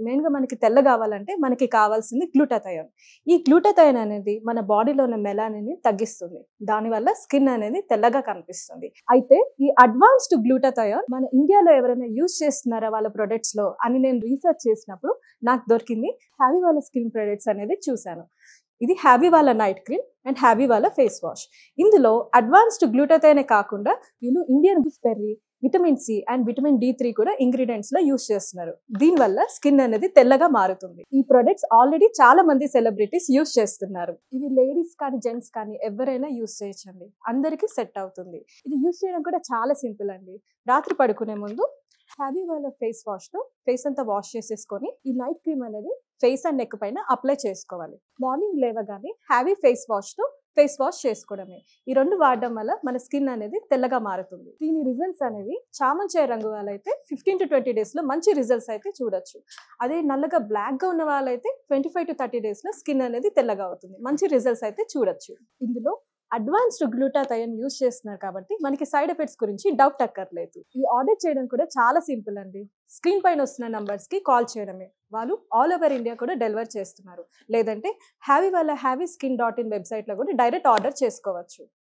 మెయిన్‌గా మనకి తెల్ల గావాలంటే మనకి కావాల్సింది గ్లూటాథయోన్. ఈ గ్లూటాథయోన్ అనేది మన బాడీలో ఉన్న మెలానిన్‌ని తగ్గిస్తుంది. దానివల్ల స్కిన్ అనేది తెల్లగా కనిపిస్తుంది. అయితే ఈ అడ్వాన్స్డ్ గ్లూటాథయోన్ మన ఇండియాలో ఎవరైనా యూజ్ చేస్తున్నారా వాళ్ళ ప్రొడక్ట్స్‌లో అని నేను రీసెర్చ్ చేసినప్పుడు నాకు దొరికింది హ్యావీ వాళ్ళ స్కిన్ ప్రొడక్ట్స్ అనేది చూశాను. ఇది హ్యావీ వాళ్ళ నైట్ క్రీమ్ అండ్ హ్యావీ వాళ్ళ ఫేస్ వాష్. ఇందులో అడ్వాన్స్డ్ గ్లూటాథయోనే కాకుండా వీళ్ళు Indian gooseberry, vitamin C and vitamin D three కూడా ఇంగ్రీడియంట్స్ లో యూస్ చేస్తున్నారు. దీనివల్ల స్కిన్ అనేది తెల్లగా మారుతుంది. ఈ ప్రొడక్ట్స్ ఆల్రెడీ చాలా మంది సెలబ్రిటీస్ యూస్ చేస్తున్నారు. ఇవి లేడీస్ కానీ జెంట్స్ కానీ ఎవరైనా యూస్ చేయొచ్చండి. అందరికీ సెట్ అవుతుంది. ఇది యూస్ చేయడం కూడా చాలా సింపుల్ అండి. రాత్రి పడుకునే ముందు హ్యావీ వాళ్ళ ఫేస్ వాష్ తో ఫేస్ అంతా వాష్ చేసేసుకొని ఈ నైట్ క్రీమ్ అనేది ఫేస్ అండ్ నెక్ పైన అప్లై చేసుకోవాలి. మార్నింగ్ లేవగానే హ్యావీ ఫేస్ వాష్ తో ఫేస్ వాష్ చేసుకోవడమే. ఈ రెండు వాడడం వల్ల మన స్కిన్ అనేది తెల్లగా మారుతుంది. దీని రిజల్ట్స్ అనేవి చామంచాయ రంగు వాళ్ళైతే 15 to 20 డేస్ లో మంచి రిజల్ట్స్ అయితే చూడొచ్చు. అదే నల్లగా బ్లాక్ గా ఉన్న వాళ్ళైతే 25 to 30 డేస్ లో స్కిన్ అనేది తెల్లగా అవుతుంది. మంచి రిజల్ట్స్ అయితే చూడొచ్చు. ఇందులో అడ్వాన్స్డ్ గ్లూటాథయోన్ యూస్ చేస్తున్నారు కాబట్టి మనకి సైడ్ ఎఫెక్ట్స్ గురించి డౌట్ అక్కర్లేదు. ఇది ఆర్డర్ చేయడం కూడా చాలా సింపుల్ అండి. స్క్రీన్ పైన వస్తున్న నంబర్స్ కి కాల్ చేయడమే. వాళ్ళు ఆల్ ఓవర్ ఇండియా కూడా డెలివర్ చేస్తున్నారు. లేదంటే హ్యావీ వాళ్ళ హ్యావీ స్కిన్.in వెబ్సైట్ లో కూడా డైరెక్ట్ ఆర్డర్ చేసుకోవచ్చు.